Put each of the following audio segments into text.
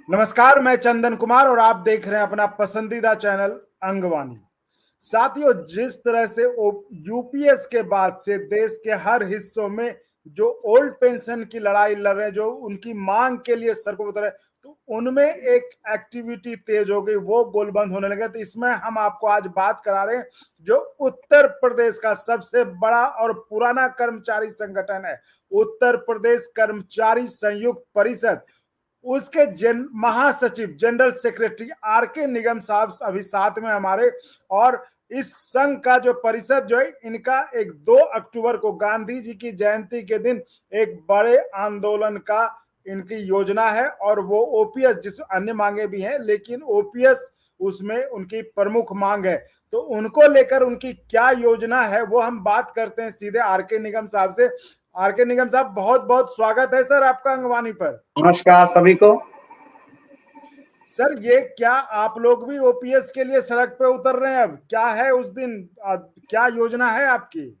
नमस्कार, मैं चंदन कुमार और आप देख रहे हैं अपना पसंदीदा चैनल अंगवानी। साथियों, जिस तरह से यूपीएस के बाद से देश के हर हिस्सों में जो ओल्ड पेंशन की लड़ाई लड़ रहे हैं, जो उनकी मांग के लिए सड़कों पर उतरे, तो उनमें एक एक्टिविटी तेज हो गई, वो गोलबंद होने लगे। तो इसमें हम आपको आज बात करा रहे हैं जो उत्तर प्रदेश का सबसे बड़ा और पुराना कर्मचारी संगठन है, उत्तर प्रदेश कर्मचारी संयुक्त परिषद। उसके महासचिव जनरल सेक्रेटरी आर के निगम साहब अभी साथ में हमारे। और इस संघ का जो परिषद जो है, इनका एक 2 अक्टूबर को गांधी जी की जयंती के दिन एक बड़े आंदोलन का इनकी योजना है। और वो ओपीएस, जिस अन्य मांगे भी हैं, लेकिन ओपीएस उसमें उनकी प्रमुख मांग है। तो उनको लेकर उनकी क्या योजना है वो हम बात करते हैं सीधे आर के निगम साहब से। आर के निगम साहब, बहुत बहुत स्वागत है सर आपका अंगवानी पर। नमस्कार सभी को। सर, ये क्या आप लोग भी ओपीएस के लिए सड़क पे उतर रहे हैं? अब क्या है उस दिन, क्या योजना है आपकी?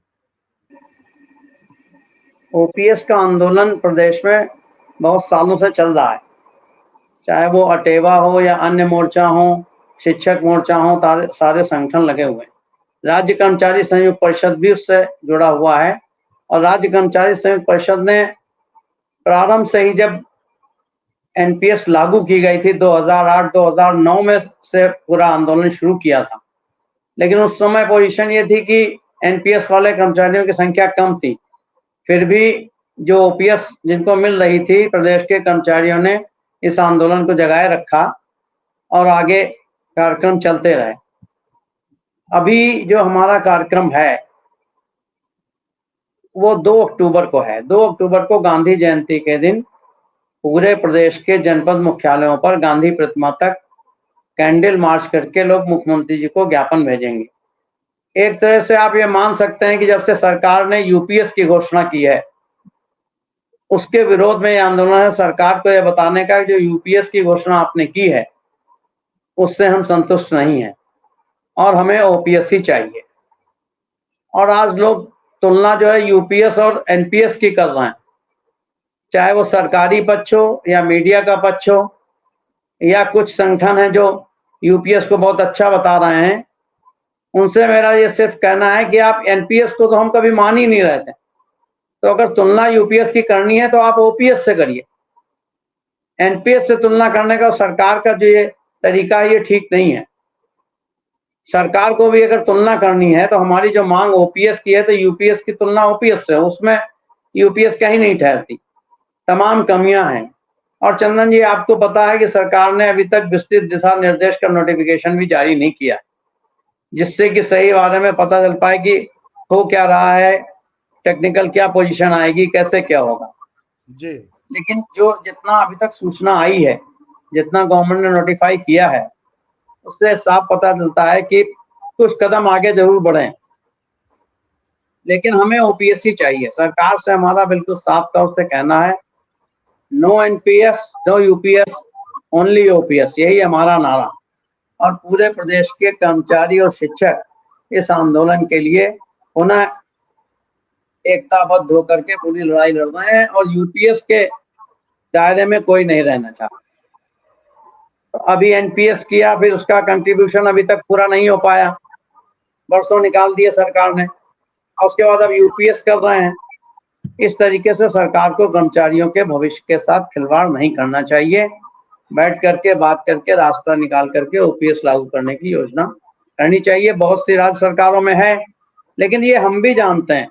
ओपीएस का आंदोलन प्रदेश में बहुत सालों से चल रहा है, चाहे वो अटेवा हो या अन्य मोर्चा हो, शिक्षक मोर्चा हो, सारे संगठन लगे हुए हैं। राज्य कर्मचारी संयुक्त परिषद भी उससे जुड़ा हुआ है। और राज्य कर्मचारी संयुक्त परिषद ने प्रारंभ से ही, जब एनपीएस लागू की गई थी 2008-2009 में से पूरा आंदोलन शुरू किया था। लेकिन उस समय पोजीशन ये थी कि एनपीएस वाले कर्मचारियों की संख्या कम थी। फिर भी जो ओपीएस जिनको मिल रही थी, प्रदेश के कर्मचारियों ने इस आंदोलन को जगाए रखा और आगे कार्यक्रम चलते रहे। अभी जो हमारा कार्यक्रम है वो 2 अक्टूबर को है। 2 अक्टूबर को गांधी जयंती के दिन पूरे प्रदेश के जनपद मुख्यालयों पर गांधी प्रतिमा तक कैंडल मार्च करके लोग मुख्यमंत्री जी को ज्ञापन भेजेंगे। एक तरह से आप ये मान सकते हैं कि जब से सरकार ने यूपीएस की घोषणा की है, उसके विरोध में यह आंदोलन है, सरकार को यह बताने का जो यूपीएस की घोषणा आपने की है उससे हम संतुष्ट नहीं हैं और हमें ओपीएस ही चाहिए। और आज लोग तुलना जो है यूपीएस और एनपीएस की कर रहे हैं, चाहे वो सरकारी पक्ष हो या मीडिया का पक्ष हो या कुछ संगठन है जो यूपीएस को बहुत अच्छा बता रहे हैं। उनसे मेरा ये सिर्फ कहना है कि आप एनपीएस को तो हम कभी मान ही नहीं रहे थे, तो अगर तुलना यूपीएस की करनी है तो आप ओपीएस से करिए। एनपीएस से तुलना करने का सरकार का जो ये तरीका है ये ठीक नहीं है। सरकार को भी अगर तुलना करनी है तो हमारी जो मांग ओपीएस की है, तो यूपीएस की तुलना ओपीएस से, उसमें यूपीएस कहीं नहीं ठहरती, तमाम कमियां हैं। और चंदन जी, आपको पता है कि सरकार ने अभी तक विस्तृत दिशा निर्देश का नोटिफिकेशन भी जारी नहीं किया, जिससे कि सही बारे में पता चल पाए कि हो क्या रहा है, टेक्निकल क्या पोजीशन आएगी, कैसे क्या होगा जी। लेकिन जो जितना अभी तक सूचना आई है, जितना गवर्नमेंट ने नोटिफाई किया है, उससे साफ पता चलता है कि कुछ कदम आगे जरूर बढ़े। लेकिन हमें ओपीएस ही चाहिए। सरकार से हमारा बिल्कुल साफ तौर से कहना है, no NPS, no UPS, only OPS, यही हमारा नारा। और पूरे प्रदेश के कर्मचारी और शिक्षक इस आंदोलन के लिए पुनः एकताबद्ध होकर के पूरी लड़ाई लड़ रहे हैं और यूपीएस के दायरे में कोई नहीं रहना चाहता। तो अभी एनपीएस किया, फिर उसका कंट्रीब्यूशन अभी तक पूरा नहीं हो पाया, बरसों निकाल दिए सरकार ने, और उसके बाद अब यूपीएस कर रहे हैं। इस तरीके से सरकार को कर्मचारियों के भविष्य के साथ खिलवाड़ नहीं करना चाहिए। बैठ करके बात करके रास्ता निकाल करके ओपीएस लागू करने की योजना करनी चाहिए। बहुत सी राज्य सरकारों में है, लेकिन ये हम भी जानते हैं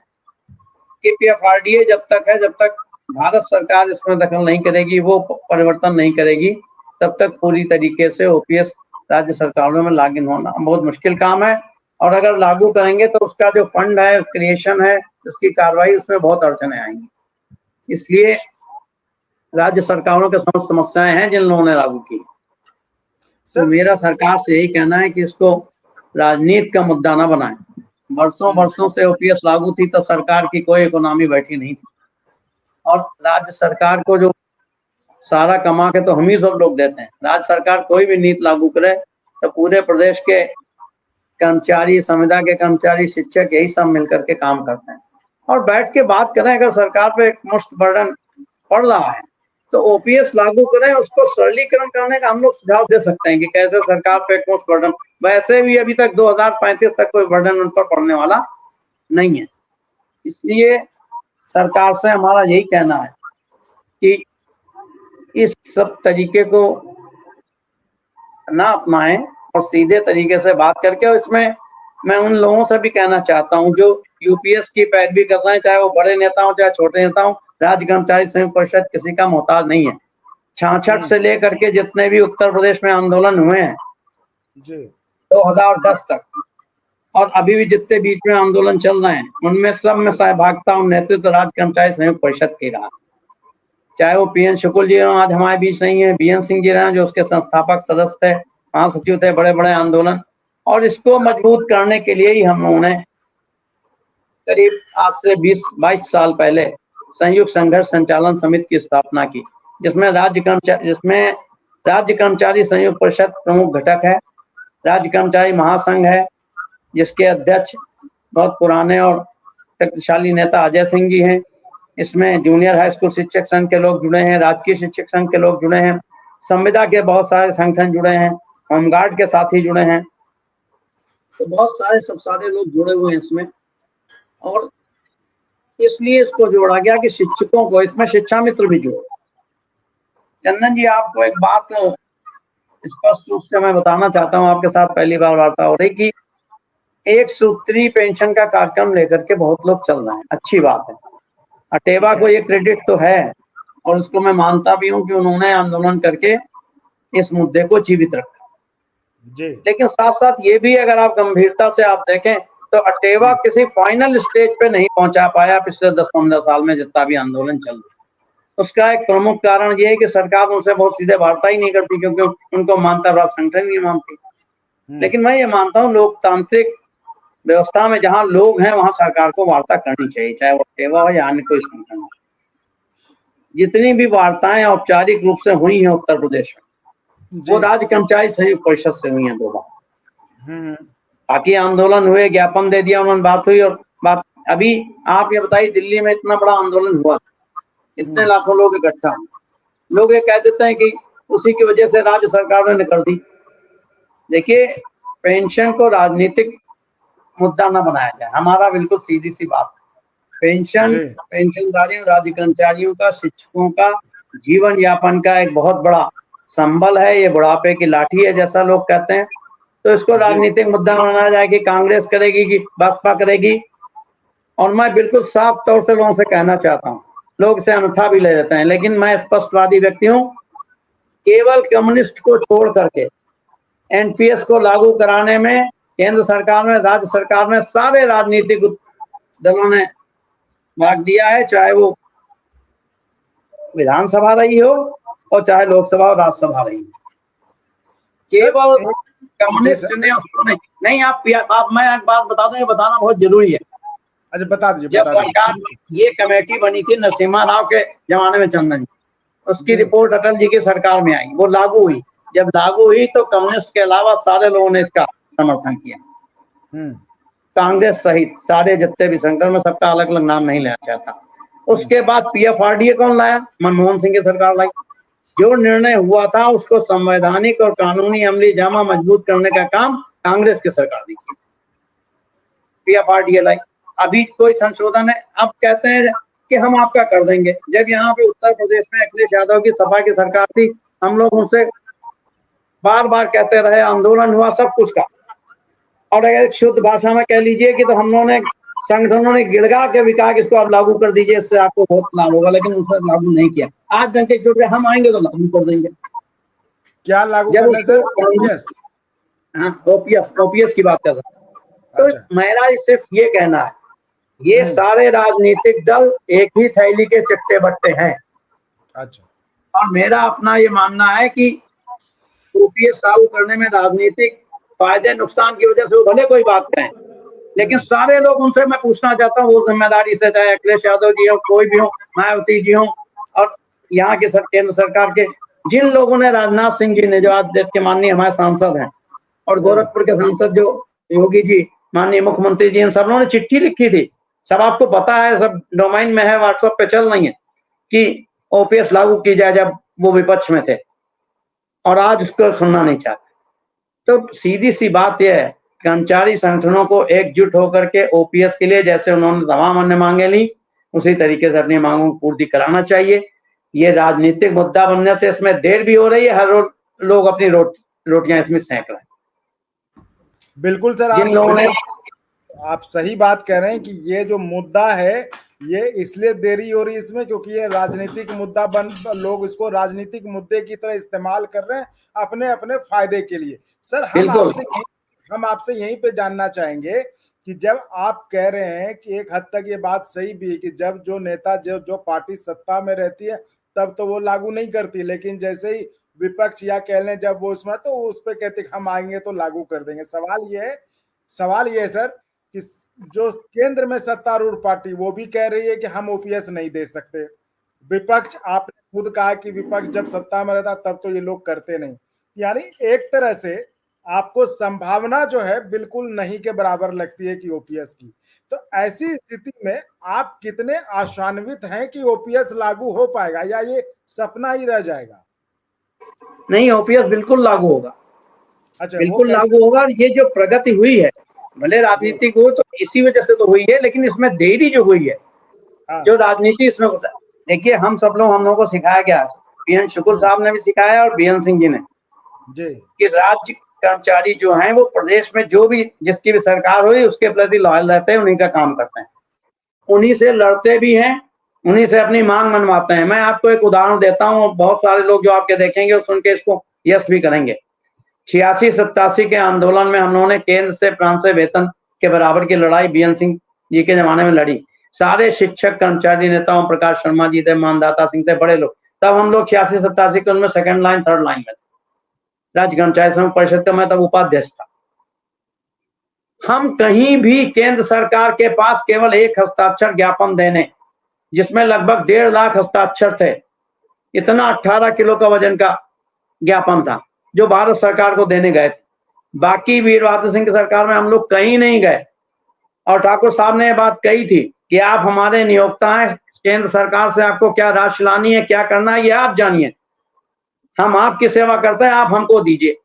कि पीएफआरडीए जब तक है, जब तक भारत सरकार इसमें दखल नहीं करेगी, वो परिवर्तन नहीं करेगी, तब तक पूरी तरीके से ओपीएस राज्य सरकारों में लागू होना बहुत मुश्किल काम है। और अगर लागू करेंगे तो उसका जो फंड है, क्रिएशन है, उसकी कार्रवाई, उसमें बहुत अड़चने आएंगी। इसलिए राज्य सरकारों के समस्त समस्याएं हैं जिन लोगों ने लागू की। तो मेरा सरकार से यही कहना है कि इसको राजनीति का मुद्दा ना बनाएं। वर्षों से ओपीएस लागू थी तब सरकार की कोई इकोनॉमी बैठी नहीं थी, और राज्य सरकार को जो सारा कमा के तो हम ही सब लोग देते हैं। राज्य सरकार कोई भी नीति लागू करे तो पूरे प्रदेश के कर्मचारी, संविदा के कर्मचारी, शिक्षक, यही सब मिलकर के काम करते हैं और बैठ के बात करें। अगर सरकार पे एक मुश्त बर्डन पड़ रहा है तो ओपीएस लागू करें, उसको सरलीकरण करने का हम लोग सुझाव दे सकते हैं कि कैसे सरकार पे कौन बर्डन, वैसे भी अभी तक 2035 तक कोई बर्डन उन पर पड़ने वाला नहीं है। इसलिए सरकार से हमारा यही कहना है कि इस सब तरीके को ना अपनाएं और सीधे तरीके से बात करके, और इसमें मैं उन लोगों से भी कहना चाहता हूं जो यूपीएस की पैरवी कर रहे हैं, चाहे वो बड़े नेता हो चाहे छोटे नेता हो, राज्य कर्मचारी संयुक्त परिषद किसी का मोहताज नहीं है। 66 से लेकर के जितने भी उत्तर प्रदेश में आंदोलन हुए हैं जी 2010 तक, और अभी भी जितने बीच में आंदोलन चल रहे हैं, उनमें सब में सहभागिता और नेतृत्व राज्य कर्मचारी संयुक्त परिषद की रहा। चाहे वो पीएन शुक्ल जी आज हमारे बीच नहीं है, बीएन सिंह जी रहे जो उसके संस्थापक सदस्य थे, महासचिव थे बड़े बड़े आंदोलन, और इसको मजबूत करने के लिए ही हम लोगों ने करीब आज से 20-22 साल पहले संयुक्त संघर्ष संचालन समिति की स्थापना की, जिसमें राज्य कर्मचारी संयुक्त परिषद प्रमुख घटक है, राज्य कर्मचारी महासंघ है जिसके अध्यक्ष बहुत पुराने और शक्तिशाली नेता अजय सिंह जी हैं। इसमें जूनियर हाई स्कूल शिक्षक संघ के लोग जुड़े हैं, राजकीय शिक्षक संघ के लोग जुड़े हैं, संविदा के बहुत सारे संगठन जुड़े हैं, होमगार्ड के साथी जुड़े हैं, तो बहुत सारे सब सारे लोग जुड़े हुए हैं इसमें। और इसलिए इसको जोड़ा गया कि शिक्षकों को, इसमें शिक्षा मित्र भी जुड़े। चंदन जी, आपको एक बात स्पष्ट रूप से मैं बताना चाहता हूं, आपके साथ पहली बार वार्ता हो रही कि एक सूत्री पेंशन का कार्यक्रम लेकर के बहुत लोग चल रहे हैं, अच्छी बात है, अटेवा को ये क्रेडिट तो है और उसको मैं मानता भी हूं कि उन्होंने आंदोलन करके इस मुद्दे को जीवित रखा जी। लेकिन साथ साथ ये भी अगर आप गंभीरता से आप देखें तो अटेवा किसी फाइनल स्टेज पे नहीं पहुंचा पाया पिछले 10-15 साल में जितना भी आंदोलन चल रहा। उसका एक प्रमुख कारण ये है कि सरकार उनसे बहुत सीधे वार्ता ही नहीं करती, क्योंकि उनको मानता रहा संगठन नहीं मानती। लेकिन मैं ये मानता हूँ लोकतांत्रिक व्यवस्था में जहां लोग हैं वहां सरकार को वार्ता करनी चाहिए, चाहे वो अटेवा हो या अन्य कोई संगठन हो। जितनी भी वार्ताएं औपचारिक रूप से हुई हैं उत्तर प्रदेश में, वो राज्य कर्मचारी संयुक्त परिषद से हुई हैं 2 बार। बाकी आंदोलन हुए, ज्ञापन दे दिया उन्होंने, बात हुई। और बात अभी आप ये बताइए, दिल्ली में इतना बड़ा आंदोलन हुआ, इतने लाखों लोग इकट्ठा, लोग ये कह देते हैं कि उसी की वजह से राज्य सरकार ने कर दी। देखिए, पेंशन को राजनीतिक मुद्दा न बनाया जाए, हमारा बिल्कुल सीधी सी बात। पेंशनधारियों, राज्य कर्मचारियों का, शिक्षकों का जीवन यापन का एक बहुत बड़ा संबल है, ये बुढ़ापे की लाठी है जैसा लोग कहते हैं। तो इसको राजनीतिक मुद्दा बनाया जाए कि कांग्रेस करेगी कि बसपा करेगी। और मैं बिल्कुल साफ तौर से लोगों से कहना चाहता हूँ, लोग इसे अनथा भी ले लेते हैं, लेकिन मैं स्पष्टवादी व्यक्ति हूँ। केवल कम्युनिस्ट को छोड़ करके एनपीएस को लागू कराने में केंद्र सरकार में, राज्य सरकार में सारे राजनीतिक दलों ने भाग दिया है, चाहे वो विधानसभा रही हो और चाहे लोकसभा और राज्यसभा रही हो। केवल कम्युनिस्ट ने उसको नहीं। आप मैं एक बात बता दूं, ये बताना बहुत जरूरी है। अच्छा, बता दीजिए। जब सरकार, ये कमेटी बनी थी नरसिम्हा राव के जमाने में, चंदन जी, उसकी रिपोर्ट अटल जी की सरकार में आई, वो लागू हुई। जब लागू हुई तो कम्युनिस्ट के अलावा सारे लोगों ने इसका समर्थन किया, कांग्रेस सहित सारे जितने भी संगठन में, सबका अलग अलग नाम नहीं लेना चाहता। उसके बाद पीएफआरडीए कौन लाया? मनमोहन सिंह की सरकार लाई। जो निर्णय हुआ था उसको संवैधानिक और कानूनी अमली जामा मजबूत करने का काम कांग्रेस की सरकार ने किया, पीएफआरडीए लाई। अभी कोई संशोधन है, अब कहते हैं कि हम आपका कर देंगे। जब यहाँ पे उत्तर प्रदेश में अखिलेश यादव की सपा की सरकार थी, हम लोग उनसे बार बार कहते रहे, आंदोलन हुआ सब कुछ का। और अगर शुद्ध भाषा में कह लीजिए कि तो हम लोगों ने, संगठनों ने गिड़गा के भी कहा कि इसको आप लागू कर दीजिए, इससे आपको बहुत लाभ होगा, लेकिन उनसे लागू नहीं किया। आज जनता जुट गए, हम आएंगे तो लागू कर देंगे। क्या लागू करना सर? ओपीएस की बात कर रहा हूं। तो मेरा सिर्फ ये कहना है, ये सारे राजनीतिक दल एक ही थैली के चट्टे बट्टे हैं। अच्छा। और मेरा अपना ये मानना है कि ओपीएस लागू करने में राजनीतिक फायदे नुकसान की वजह से वो भले कोई बात करें, लेकिन सारे लोग, उनसे मैं पूछना चाहता हूँ, वो जिम्मेदारी से, चाहे अखिलेश यादव जी हो, कोई भी हो, मायावती जी हो, और यहाँ के केंद्र सरकार के जिन लोगों ने, राजनाथ सिंह जी ने, जो आज देश के माननीय हमारे सांसद हैं, और गोरखपुर के सांसद जो योगी जी, माननीय मुख्यमंत्री जी, इन सब लोगों ने चिट्ठी लिखी थी, सब आपको पता है, सब डोमाइन में है, व्हाट्सएप पे चल रही है, कि ओपीएस लागू की जाए जब वो विपक्ष में थे, और आज उसको सुनना नहीं चाहते। तो सीधी सी बात यह है, कर्मचारी संगठनों को एकजुट होकर के ओपीएस के लिए, जैसे उन्होंने तमाम अन्य मांगे ली, उसी तरीके से अपनी मांगों को पूर्ति कराना चाहिए। ये राजनीतिक मुद्दा बनने से इसमें देर भी हो रही है, हर रोज लोग अपनी रोटियां इसमें सेंक रहे हैं। बिल्कुल सर, जिन लोगों ने आप सही बात कह रहे हैं कि ये जो मुद्दा है ये इसलिए देरी हो रही है इसमें क्योंकि ये राजनीतिक मुद्दा लोग इसको राजनीतिक मुद्दे की तरह इस्तेमाल कर रहे हैं अपने अपने फायदे के लिए। सर हम आपसे यहीं पे जानना चाहेंगे कि जब आप कह रहे हैं कि एक हद तक ये बात सही भी है कि जब जो नेता जो पार्टी सत्ता में रहती है तब तो वो लागू नहीं करती, लेकिन जैसे ही विपक्ष या कह लें जब वो उसमें तो उस पर कहते हम आएंगे तो लागू कर देंगे। सवाल ये है सर कि जो केंद्र में सत्तारूढ़ पार्टी वो भी कह रही है कि हम ओपीएस नहीं दे सकते, विपक्ष आपने खुद कहा कि विपक्ष जब सत्ता में रहता तब तो ये लोग करते नहीं, यानी एक तरह से आपको संभावना जो है बिल्कुल नहीं के बराबर लगती है कि ओपीएस की। तो ऐसी स्थिति में आप कितने आशान्वित हैं कि ओपीएस लागू हो पाएगा या ये सपना ही रह जाएगा? नहीं, ओपीएस बिल्कुल लागू होगा। अच्छा, बिल्कुल लागू होगा। और ये जो प्रगति हुई है, भले राजनीतिक हो तो इसी वजह से तो हुई है, लेकिन इसमें देरी जो हुई है, जो राजनीति इसमें होता है, देखिए हम लोगों को सिखाया गया, बीएन शुक्ल साहब ने भी सिखाया और बीएन सिंह जी ने कि राज्य कर्मचारी जो हैं वो प्रदेश में जो भी जिसकी भी सरकार हुई उसके प्रति लॉयल रहते हैं, उन्हीं का काम करते हैं, उन्हीं से लड़ते भी हैं, उन्हीं से अपनी मांग मनवाते हैं। मैं आपको एक उदाहरण देता हूँ, बहुत सारे लोग जो आपके देखेंगे और सुन के इसको यस भी करेंगे। 86-87 के आंदोलन में हम लोगों ने केंद्र से प्रांत से वेतन के बराबर की लड़ाई बीएन सिंह जी के जमाने में लड़ी। सारे शिक्षक कर्मचारी नेताओं, प्रकाश शर्मा जी थे, मानदाता सिंह थे, बड़े लोग, तब हम लोग 86-87 के उनमें सेकंड लाइन थर्ड लाइन में राज्य कर्मचारी संघ परिषद का मैं तब उपाध्यक्ष था। हम कहीं भी केंद्र सरकार के पास केवल एक हस्ताक्षर ज्ञापन देने, जिसमें लगभग 1.5 लाख हस्ताक्षर थे, इतना 18 किलो का वजन का ज्ञापन था जो भारत सरकार को देने गए थे। बाकी वीर बहादुर सिंह की सरकार में हम लोग कहीं नहीं गए, और ठाकुर साहब ने यह बात कही थी कि आप हमारे नियोक्ता हैं, केंद्र सरकार से आपको क्या राशि लानी है, क्या करना है, ये आप जानिए, हम आपकी सेवा करते हैं, आप हमको दीजिए।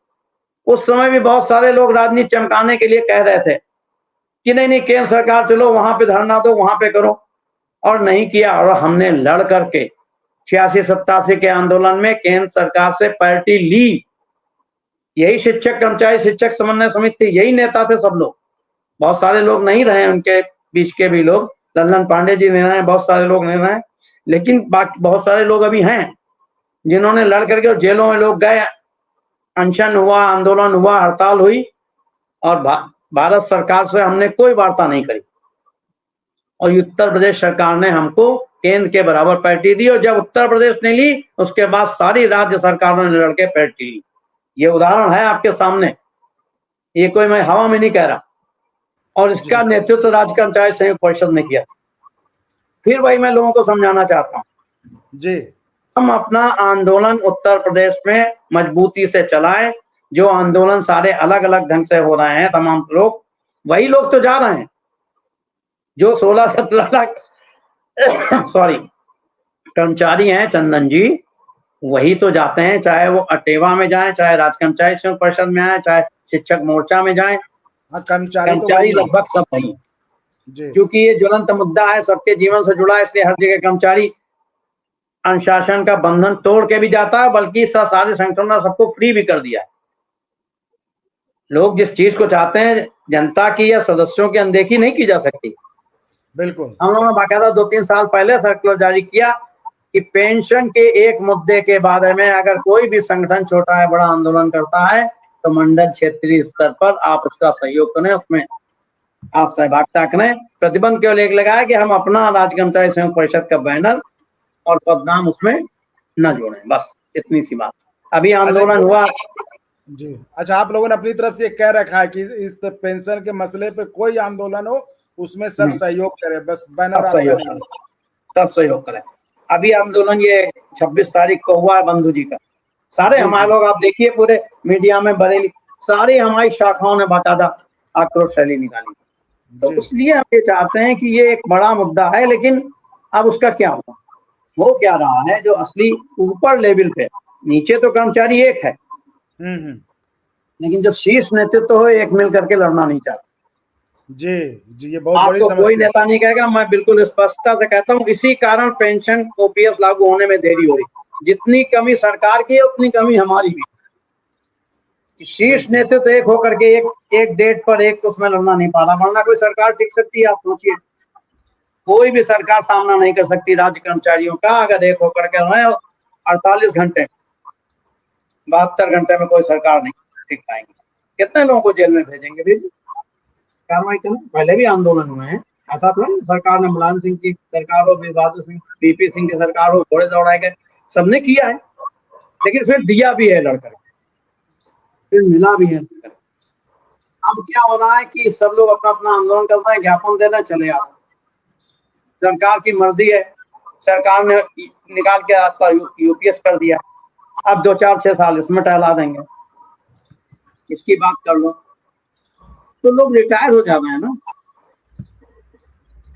उस समय भी बहुत सारे लोग राजनीति चमकाने के लिए कह रहे थे कि नहीं नहीं केंद्र सरकार चलो वहां पे धरना दो, वहां पे करो, और नहीं किया। और हमने लड़ करके 86-87 के आंदोलन में केंद्र सरकार से पार्टी ली। यही शिक्षक कर्मचारी शिक्षक समन्वय समिति थी, यही नेता थे सब लोग। बहुत सारे लोग नहीं रहे उनके बीच के भी लोग, लल्लन पांडे जी नहीं रहे, बहुत सारे लोग नहीं रहे, लेकिन बाकी बहुत सारे लोग अभी हैं जिन्होंने लड़ करके, और जेलों में लोग गए, अनशन हुआ, आंदोलन हुआ, हड़ताल हुई, और भारत सरकार से हमने कोई वार्ता नहीं करी। और उत्तर प्रदेश सरकार ने हमको केंद्र के बराबर पार्टी दी, और जब उत्तर प्रदेश ने ली उसके बाद सारी राज्य सरकारों ने लड़के पार्टी ली। ये उदाहरण है आपके सामने, ये कोई मैं हवा में नहीं कह रहा। और इसका नेतृत्व राज्य कर्मचारी संयुक्त परिषद ने किया। फिर वही मैं लोगों को समझाना चाहता हूँ जी, हम अपना आंदोलन उत्तर प्रदेश में मजबूती से चलाएं। जो आंदोलन सारे अलग अलग ढंग से हो रहे हैं, तमाम लोग, वही लोग तो जा रहे हैं जो 16-17 लाख सॉरी कर्मचारी हैं चंदन जी, वही तो जाते हैं, चाहे वो अटेवा में जाएं, चाहे राज्य कर्मचारी संघ परिषद में आए, चाहे शिक्षक मोर्चा में जाएं, कर्मचारी लगभग सब नहीं, क्योंकि ये ज्वलंत मुद्दा है, सबके जीवन से जुड़ा है, इसलिए हर जगह कर्मचारी अनुशासन का बंधन तोड़ के भी जाता है, बल्कि सारे संगठनों ने सबको फ्री भी कर दिया है। लोग जिस चीज को चाहते हैं, जनता की या सदस्यों की अनदेखी नहीं की जा सकती। बिल्कुल, हम लोगों ने बाकायदा 2-3 साल पहले सर्कुलर जारी किया कि पेंशन के एक मुद्दे के बारे में अगर कोई भी संगठन छोटा है बड़ा आंदोलन करता है तो मंडल क्षेत्रीय स्तर पर आप उसका सहयोग करें, उसमें आप सहभागिता करें। प्रतिबंध केवल एक लगाया कि हम अपना राज्य कर्मचारी संघ परिषद का बैनर और पदनाम उसमें न जोड़ें, बस इतनी सी बात। अभी आंदोलन हुआ जी। अच्छा, आप लोगों ने अपनी तरफ से कह रखा है कि इस पेंशन के मसले पे कोई आंदोलन हो उसमें सब सहयोग करें, बस बैनर सब सहयोग करें। अभी आंदोलन ये 26 तारीख को हुआ है बंधु जी का, सारे हमारे लोग आप देखिए पूरे मीडिया में बरेली सारी हमारी शाखाओं ने बाकायदा आक्रोश रैली निकाली। तो इसलिए हम ये चाहते हैं कि ये एक बड़ा मुद्दा है, लेकिन अब उसका क्या होगा हो क्या रहा है, जो असली ऊपर लेवल पे, नीचे तो कर्मचारी एक है, लेकिन जो शीर्ष नेतृत्व हो एक मिल करके लड़ना नहीं चाहता। जी जी, ये बहुत बड़ी आपको कोई समस्या। नेता नहीं कहेगा, मैं बिल्कुल स्पष्टता से कहता हूँ, इसी कारण पेंशन ओपीएस लागू होने में देरी हो रही। जितनी कमी सरकार की है उतनी कमी हमारी भी। शीर्ष नेतृत्व एक होकर के एक डेट पर एक उसमें लड़ना नहीं पा रहा, वरना कोई सरकार टिक सकती है? आप सोचिए, कोई भी सरकार सामना नहीं कर सकती राज्य कर्मचारियों का अगर एक होकर के रहे। 48 घंटे 72 घंटे में कोई सरकार नहीं टिक पाएंगे। कितने लोगों को जेल में भेजेंगे? भेजिए, कार्रवाई करें। पहले भी आंदोलन हुए हैं, ऐसा थोड़ी सरकार ने, मुलायम सिंह की सरकार हो, बहादुर सिंह, पीपी सिंह की सरकार हो, घोड़े दौड़ाए गए, सबने किया है, लेकिन फिर दिया भी है लड़कर, फिर मिला भी है। अब क्या हो रहा है कि सब लोग अपना अपना आंदोलन करते हैं, ज्ञापन दे रहे, चले आते। सरकार की मर्जी है, सरकार ने निकाल के रास्ता यूपीएस कर दिया, अब 2-4-6 साल इसमें टहला देंगे, इसकी बात कर लो तो लोग रिटायर हो जा रहे हैं ना,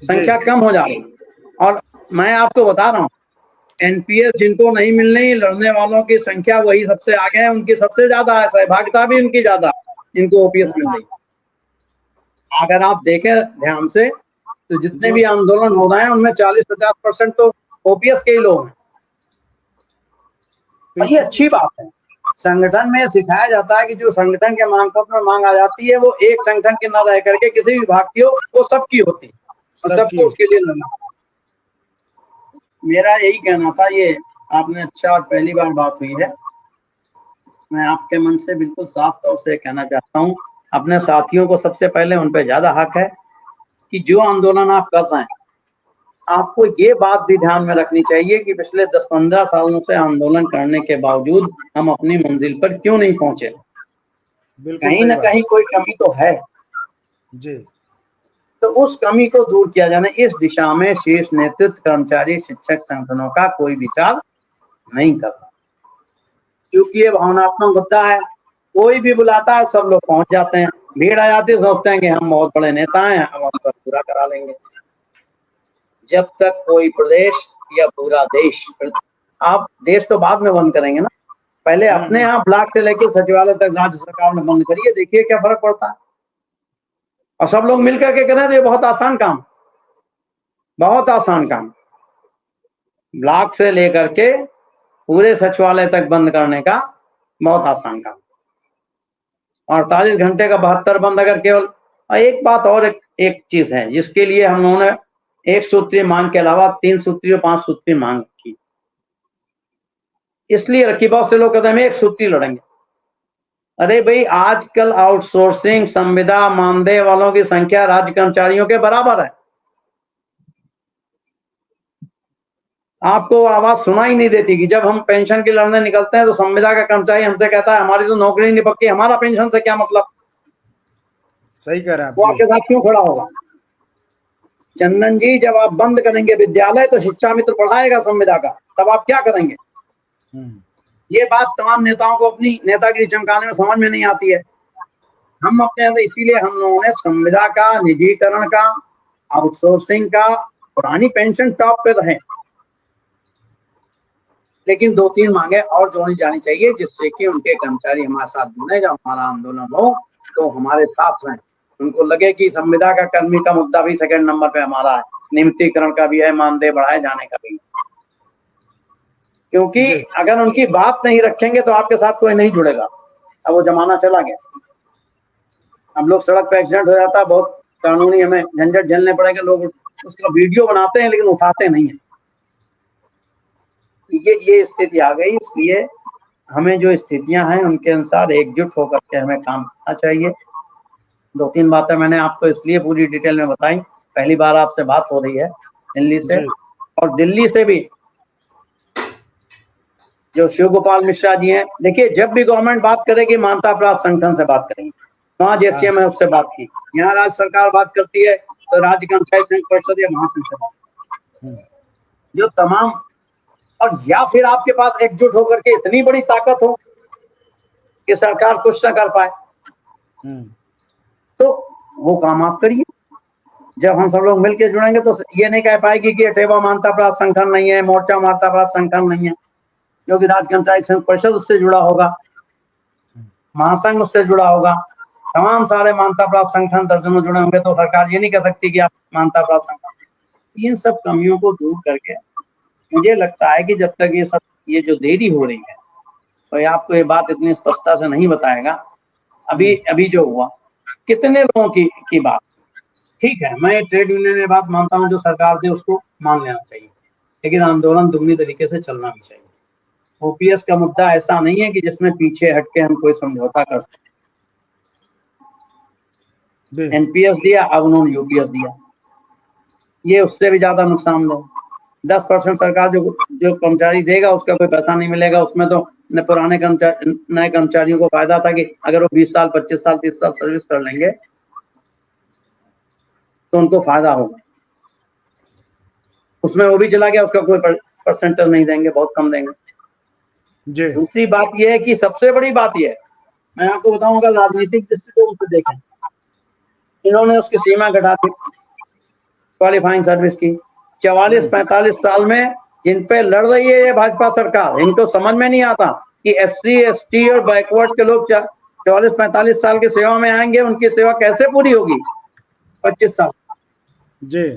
संख्या कम हो जा रही। और मैं आपको बता रहा हूँ, एनपीएस जिनको नहीं मिलने, लड़ने वालों की संख्या वही सबसे आगे है, उनकी सबसे ज्यादा है, सहभागिता भी उनकी ज्यादा, इनको ओपीएस मिल रही। अगर आप देखें ध्यान से तो जितने भी आंदोलन हो रहे हैं उनमें 40-50% तो ओपीएस के ही लोग हैं। और ये अच्छी बात है। संगठन में सिखाया जाता है कि जो संगठन के मांग पत्र में मांग आ जाती है वो एक संगठन के न रह करके किसी विभाग की हो, वो सबकी होती है और सबको उसके लिए लड़ना। मेरा यही कहना था। ये आपने अच्छा, पहली बार बात हुई है, मैं आपके मन से बिल्कुल साफ तौर से कहना चाहता हूँ, अपने साथियों को सबसे पहले उन पर ज्यादा हक है कि जो आंदोलन आप कर रहे हैं, आपको ये बात भी ध्यान में रखनी चाहिए कि पिछले 10-15 सालों से आंदोलन करने के बावजूद हम अपनी मंजिल पर क्यों नहीं पहुंचे। कहीं ना कहीं कोई कमी तो है जी। तो उस कमी को दूर किया जाना, इस दिशा में शीर्ष नेतृत्व, कर्मचारी, शिक्षक संगठनों का कोई विचार नहीं कर रहा, क्योंकि ये भावनात्मक मुद्दा है। कोई भी बुलाता है, सब लोग पहुंच जाते हैं, भीड़ आ जाती है, सोचते हैं कि हम बहुत बड़े नेता हैं, अब हम पर पूरा करा लेंगे। जब तक कोई प्रदेश या पूरा देश, आप देश तो बाद में बंद करेंगे ना, पहले अपने यहाँ ब्लॉक से लेकर सचिवालय तक राज्य सरकार ने बंद करिए, देखिए क्या फर्क पड़ता है। और सब लोग मिलकर के करें तो ये बहुत आसान काम, बहुत आसान काम, ब्लॉक से लेकर के पूरे सचिवालय तक बंद करने का बहुत आसान काम। 48 घंटे का 72 बंद अगर केवल। एक बात और, एक चीज है जिसके लिए हम लोगों ने एक सूत्रीय मांग के अलावा 3 सूत्रीय और 5 सूत्रीय मांग की, इसलिए रखी। बहुत से लोग कहते हैं हम एक सूत्री लड़ेंगे। अरे भाई, आजकल आउटसोर्सिंग, संविदा, मानदेय वालों की संख्या राज्य कर्मचारियों के बराबर है। आपको आवाज सुनाई नहीं देती कि जब हम पेंशन की लड़ने निकलते हैं तो संविदा का कर्मचारी हमसे कहता है हमारी तो नौकरी नहीं पक्की, हमारा पेंशन से क्या मतलब। सही कह रहे हैं आप। वो आपके साथ क्यों खड़ा होगा? चंदन जी, जब आप बंद करेंगे विद्यालय तो शिक्षा मित्र पढ़ाएगा संविदा का, तब आप क्या करेंगे? ये बात तमाम नेताओं को अपनी नेतागिरी चमकाने में समझ में नहीं आती है। हम अपने अंदर, इसीलिए हम लोगों ने संविदा का, निजीकरण का, आउटसोर्सिंग का, पुरानी पेंशन टॉप पे रहे, लेकिन 2-3 मांगे और जोड़ी जानी चाहिए जिससे कि उनके कर्मचारी हमारे साथ जुड़े, जब हमारा आंदोलन हो तो हमारे साथ रहें, उनको लगे कि संविदा का, कर्मी का मुद्दा भी सेकंड नंबर पे हमारा है, नियमितीकरण का भी है, मानदेय बढ़ाए जाने का भी। क्योंकि अगर उनकी बात नहीं रखेंगे तो आपके साथ कोई नहीं जुड़ेगा। अब वो जमाना चला गया। अब लोग सड़क पे एक्सीडेंट हो जाता है, बहुत कानूनी हमें झंझट झेलने पड़ेंगे, लोग उसका वीडियो बनाते हैं लेकिन उठाते नहीं है। ये स्थिति आ गई, इसलिए हमें जो स्थितियां हैं उनके अनुसार एकजुट होकर के हमें काम करना चाहिए। 2-3 बातें मैंने आपको इसलिए पूरी डिटेल में बताई, पहली बार आपसे बात हो रही है दिल्ली से, और दिल्ली से भी जो शिव गोपाल मिश्रा जी हैं। देखिए, जब भी गवर्नमेंट बात करेगी मान्यता प्राप्त संगठन से बात करेंगे, वहाँ जेसीएम है उससे बात की, यहाँ राज्य सरकार बात करती है तो राज्य कर्मचारी संघ परिषद या महासंघ से बात, जो तमाम, और या फिर आपके पास एकजुट होकर के इतनी बड़ी ताकत हो कि सरकार कुछ ना कर पाए, तो वो काम आप करिए। जब हम सब लोग मिलकर जुड़ेंगे तो ये नहीं कह पाएगी कि अटेवा मान्यता प्राप्त संगठन नहीं है, मोर्चा मान्यता प्राप्त संगठन नहीं है, क्योंकि राज्य कर्मचारी संघ परिषद उससे जुड़ा होगा, महासंघ उससे जुड़ा होगा, तमाम सारे मान्यता प्राप्त संगठन दर्जनों जुड़े होंगे, तो सरकार ये नहीं कह सकती कि आप मान्यता प्राप्त संगठन। इन सब कमियों को दूर करके मुझे लगता है कि जब तक ये जो देरी हो रही है, तो आपको ये बात इतनी स्पष्टता से नहीं बताएगा। अभी जो हुआ, कितने लोगों की बात, ठीक है, मैं ट्रेड यूनियन में बात मानता हूँ, जो सरकार दे उसको मान लेना चाहिए, लेकिन आंदोलन दुगनी तरीके से चलना भी चाहिए। ओपीएस का मुद्दा ऐसा नहीं है कि जिसमें पीछे हटके हम कोई समझौता कर सकते। एनपीएस दिया, अब उन्होंने यूपीएस दिया, ये उससे भी ज्यादा नुकसानदेह। 10% सरकार जो कर्मचारी देगा उसका कोई पैसा नहीं मिलेगा, उसमें तो न पुराने नए कर्मचारियों को फायदा था कि अगर वो 20 साल 25 साल 30 साल सर्विस कर लेंगे तो उनको फायदा होगा, उसमें वो भी चला गया, उसका कोई परसेंटेज नहीं देंगे, बहुत कम देंगे। दूसरी बात यह है कि सबसे बड़ी बात यह है, मैं आपको बताऊंगा, राजनीतिक दृष्टिकोण से देखें, इन्होंने उसकी सीमा घटा दी क्वालिफाइंग सर्विस की। 44-45 साल में जिन पे लड़ रही है ये भाजपा सरकार, इनको समझ में नहीं आता कि एससी एसटी और बैकवर्ड के लोग 44-45 साल की सेवा में आएंगे, उनकी सेवा कैसे पूरी होगी 25 साल जी।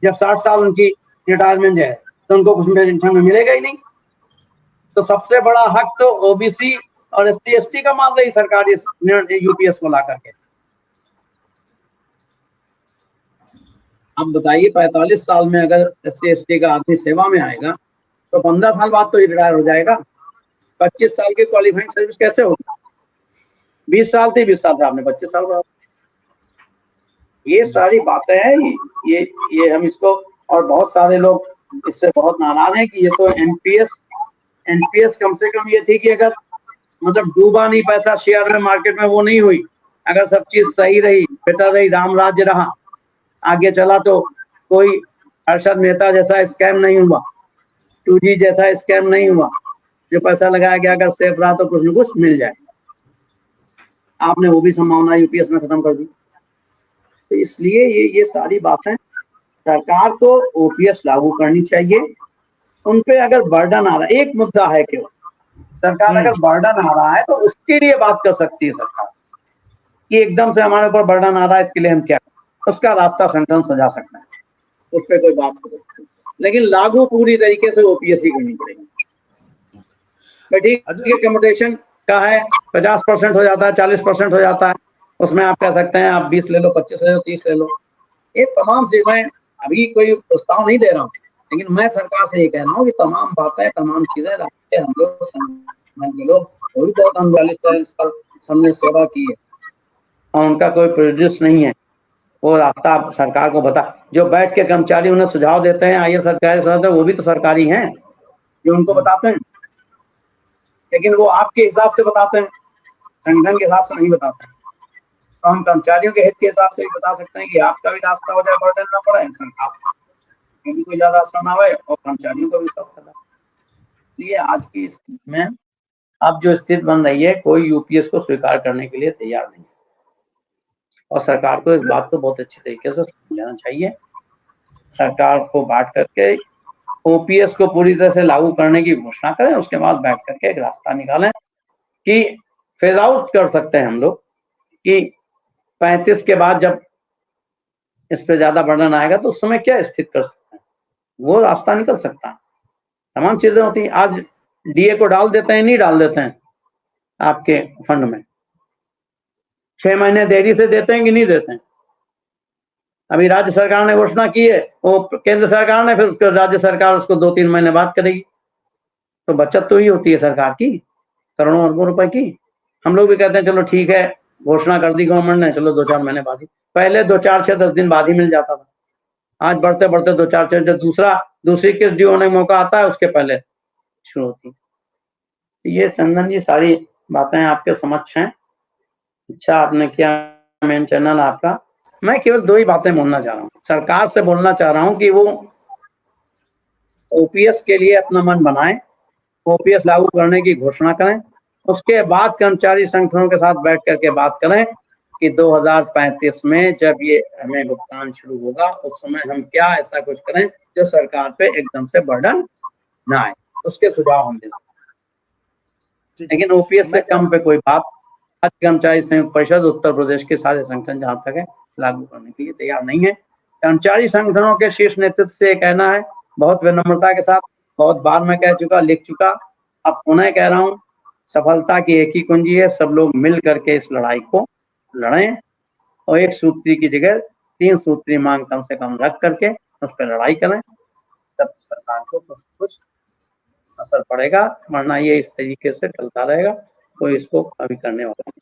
जब 60 साल उनकी रिटायरमेंट है तो उनको कुछ पेंशन में मिलेगा ही नहीं। तो सबसे बड़ा हक तो ओबीसी और एसटी एसटी का मान रही सरकार यूपीएस को ला करके। अब बताइए 45 साल में अगर एससी एसटी का आदमी सेवा में आएगा तो 15 साल बाद तो रिटायर हो जाएगा। 25 साल की क्वालिफाइंग सर्विस कैसे होगी? 20 साल थी, 20 साल से आपने 25 साल बढ़ा। ये सारी बातें हैं, ये हम इसको, और बहुत सारे लोग इससे बहुत नाराज हैं कि ये तो एनपीएस कम से कम ये थी कि अगर मतलब डूबा नहीं पैसा शेयर में मार्केट में, वो नहीं हुई। अगर सब चीज सही रही, बेटर रही, राम राज्य रहा, आगे चला तो कोई हर्षद मेहता जैसा स्कैम नहीं हुआ, 2G जैसा स्कैम नहीं हुआ, जो पैसा लगाया गया अगर सेफ रहा तो कुछ न कुछ मिल जाए। आपने वो भी संभावना यूपीएस में खत्म कर दी। तो इसलिए ये सारी बातें सरकार को ओपीएस लागू करनी चाहिए। उनपे अगर बर्डन आ रहा है, एक मुद्दा है केवल, सरकार अगर बर्डन आ रहा है तो उसके लिए बात कर सकती है सरकार कि एकदम से हमारे ऊपर बर्डन आ रहा है, इसके लिए हम क्या, उसका रास्ता संगठन सजा सकता है, उस पर कोई बात कर सकते हैं, लेकिन लागू पूरी तरीके से ओपीएस ही करनी पड़ेगी। ठीक है, कम्पिटिशन का है, 50% हो जाता है, 40% हो जाता है, उसमें आप कह सकते हैं आप 20 ले लो, 25 ले लो, 30 ले लो। ये तमाम चीजें, अभी कोई प्रस्ताव नहीं दे रहा हूँ, लेकिन मैं सरकार से ये कह रहा हूँ कि तमाम बातें, तमाम चीजें रखते हम लोग थोड़ी बहुत 39 साल सबने सेवा की है और उनका कोई प्रेजुडिस नहीं है, वो रास्ता सरकार को बता। जो बैठ के कर्मचारी उन्हें सुझाव देते हैं, आइए सरकारी सुझाव, वो भी तो सरकारी हैं जो उनको बताते हैं, लेकिन वो आपके हिसाब से बताते हैं, संगठन के हिसाब से नहीं बताते हैं। तो हम कर्मचारियों के हित के हिसाब से भी बता सकते हैं कि आपका भी रास्ता हो जाए, बर्डन ना पड़े, भी कोई ज्यादा असर ना आए और कर्मचारियों को भी सब फायदा। इसलिए आज की स्थिति में अब जो स्थिति बन रही है, कोई यूपीएस को स्वीकार करने के लिए तैयार नहीं, और सरकार को इस बात को बहुत अच्छी तरीके से समझाना चाहिए। सरकार को बांट करके ओपीएस को पूरी तरह से लागू करने की घोषणा करें, उसके बाद बैठ करके एक रास्ता निकालें कि फेज आउट कर सकते हैं हम लोग कि 35 के बाद जब इस पे ज्यादा बर्डन आएगा तो उस समय क्या स्थिति कर सकते हैं, वो रास्ता निकल सकता है। तमाम चीजें होती हैं, आज डीए को डाल देते हैं, नहीं डाल देते हैं आपके फंड में, 6 महीने देरी से देते हैं कि नहीं देते हैं। अभी राज्य सरकार ने घोषणा की है, वो केंद्र सरकार ने, फिर उसको राज्य सरकार उसको 2-3 महीने बाद करेगी, तो बचत तो ही होती है सरकार की, करोड़ों अरबों रुपए की। हम लोग भी कहते हैं चलो ठीक है, घोषणा कर दी गवर्नमेंट ने, चलो 2-4 महीने बाद ही, पहले 2-4-6-10 दिन बाद ही मिल जाता था, आज बढ़ते बढ़ते 2-4-6, जब दूसरी किस्त ड्यू होने का मौका आता है उसके पहले शुरू होती है। ये चंदन जी सारी बातें आपके समक्ष हैं। अच्छा आपने किया, मेन चैनल आपका। मैं केवल 2 ही बातें बोलना चाह रहा हूँ, सरकार से बोलना चाह रहा हूँ कि वो ओपीएस के लिए अपना मन बनाए, ओपीएस लागू करने की घोषणा करें, उसके बाद कर्मचारी संगठनों के साथ बैठ करके बात करें कि 2035 में जब ये हमें भुगतान शुरू होगा उस समय हम क्या ऐसा कुछ करें जो सरकार पे एकदम से बर्डन ना आए, उसके सुझाव हम दे सकते। लेकिन ओपीएस से कम पे कोई बात राज्य कर्मचारी संयुक्त परिषद उत्तर प्रदेश के सारे संगठन जहां तक है लागू करने के लिए तैयार नहीं है। कर्मचारी संगठनों के शीर्ष नेतृत्व से कहना है, बहुत विनम्रता के साथ, बहुत बार मैं कह चुका, लिख चुका, अब पुनः कह रहा हूं, सफलता की एक ही कुंजी है, सब लोग मिल करके इस लड़ाई को लड़ें और एक सूत्री की जगह 3 सूत्री मांग कम से कम रख करके उस पर लड़ाई करें, तब सरकार को कुछ असर पड़ेगा, वरना ये इस तरीके से चलता रहेगा, कोई इसको अभी करने वाला नहीं।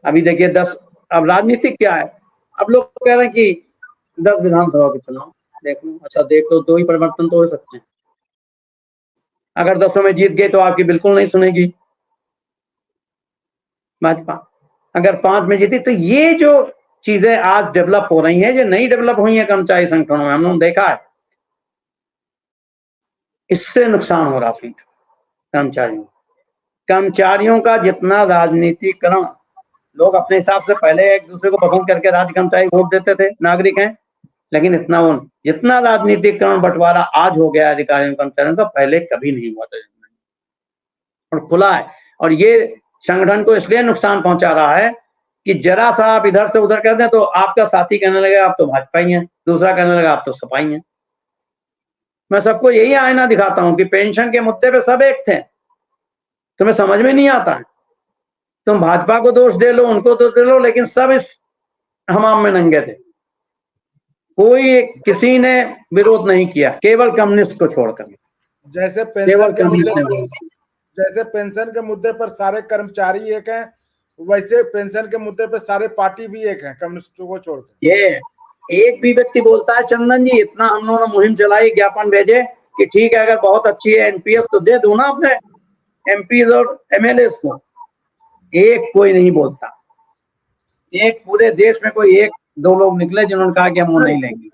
अभी देखिए 10, अब राजनीतिक क्या है, अब लोग कह रहे हैं कि 10 विधानसभा के चुनाव देख लो, अच्छा देख लो, 2 ही परिवर्तन तो हो सकते हैं। अगर 10 में जीत गए तो आपकी बिल्कुल नहीं सुनेगी भाजपा, अगर 5 में जीती तो ये जो चीजें आज डेवलप हो रही हैं, जो नई डेवलप हुई है कर्मचारी संगठनों में, हमने देखा है, इससे नुकसान हो रहा है कर्मचारियों का जितना राजनीतिकरण, लोग अपने हिसाब से पहले एक दूसरे को पसंद करके राज्य कर्मचारी वोट देते थे, नागरिक हैं, लेकिन इतना वो जितना राजनीतिकरण बंटवारा आज हो गया अधिकारियों कर्मचारियों का, पहले कभी नहीं हुआ था और खुला है। और ये संगठन को इसलिए नुकसान पहुंचा रहा है कि जरा सा आप इधर से उधर कर दें तो आपका साथी कहने लगे आप तो भाजपा ही हैं, दूसरा कहने लगा आप तो सपा ही हैं। मैं सबको यही आईना दिखाता हूं कि पेंशन के मुद्दे पे सब एक थे, तुम्हें समझ में नहीं आता है, तुम भाजपा को दोष दे लो, उनको दोष दे लो, लेकिन सब इस हमाम में नंगे थे, कोई किसी ने विरोध नहीं किया, केवल कम्युनिस्ट को छोड़कर। जैसे पेंशन के मुद्दे पर सारे कर्मचारी एक हैं, वैसे पेंशन के मुद्दे पर सारे पार्टी भी एक हैं, कम्युनिस्टों को छोड़कर। ये एक भी व्यक्ति बोलता है चंदन जी इतना हम लोगों ने मुहिम चलाई, ज्ञापन भेजे कि ठीक है अगर बहुत अच्छी है एनपीएस तो दे दो ना अपने एमपीज और एमएलए को, एक कोई नहीं बोलता, एक पूरे देश में कोई 1-2 लोग निकले जिन्होंने कहा कि हम वो नहीं लेंगे।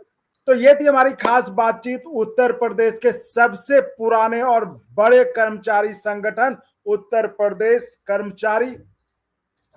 तो ये थी हमारी खास बातचीत उत्तर प्रदेश के सबसे पुराने और बड़े कर्मचारी संगठन उत्तर प्रदेश कर्मचारी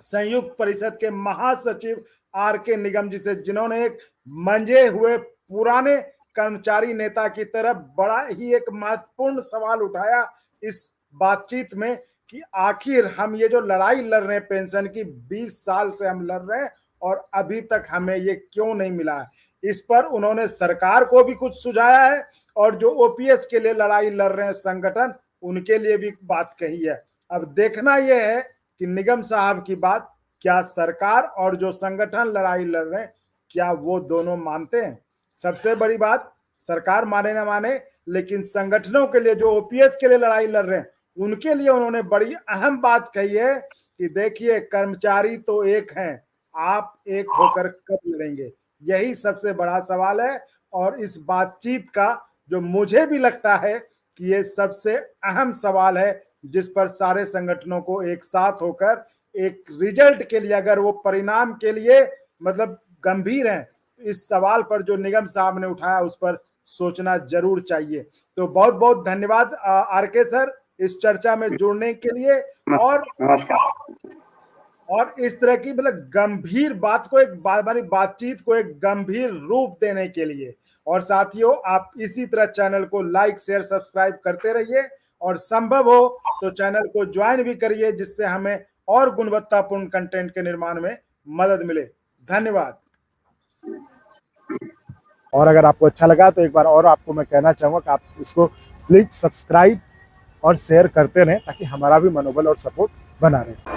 संयुक्त परिषद के महासचिव आर.के. निगम जी से, जिन्होंने एक मंजे हुए पुराने कर्मचारी नेता की तरह बड़ा ही एक महत्वपूर्ण सवाल उठाया इस बातचीत में कि आखिर हम ये जो लड़ाई लड़ रहे हैं पेंशन की, 20 साल से हम लड़ रहे हैं और अभी तक हमें ये क्यों नहीं मिला है। इस पर उन्होंने सरकार को भी कुछ सुझाया है और जो ओपीएस के लिए लड़ाई लड़ रहे हैं संगठन, उनके लिए भी बात कही है। अब देखना यह है कि निगम साहब की बात क्या सरकार और जो संगठन लड़ाई लड़ रहे हैं क्या वो दोनों मानते हैं। सबसे बड़ी बात, सरकार माने ना माने, लेकिन संगठनों के लिए जो ओपीएस के लिए लड़ाई लड़ रहे हैं उनके लिए उन्होंने बड़ी अहम बात कही है कि देखिए कर्मचारी तो एक हैं, आप एक होकर कब लड़ेंगे, यही सबसे बड़ा सवाल है। और इस बातचीत का जो मुझे भी लगता है कि ये सबसे अहम सवाल है जिस पर सारे संगठनों को एक साथ होकर एक रिजल्ट के लिए, अगर वो परिणाम के लिए मतलब गंभीर हैं, इस सवाल पर जो निगम साहब ने उठाया उस पर सोचना जरूर चाहिए। तो बहुत बहुत धन्यवाद आर.के. सर इस चर्चा में जुड़ने के लिए और इस तरह की मतलब गंभीर बात को हमारी बातचीत को एक गंभीर रूप देने के लिए। और साथियों, आप इसी तरह चैनल को लाइक शेयर सब्सक्राइब करते रहिए और संभव हो तो चैनल को ज्वाइन भी करिए, जिससे हमें और गुणवत्तापूर्ण कंटेंट के निर्माण में मदद मिले। धन्यवाद। और अगर आपको अच्छा लगा तो एक बार और आपको मैं कहना चाहूंगा कि आप इसको प्लीज सब्सक्राइब और शेयर करते रहें ताकि हमारा भी मनोबल और सपोर्ट बना रहे।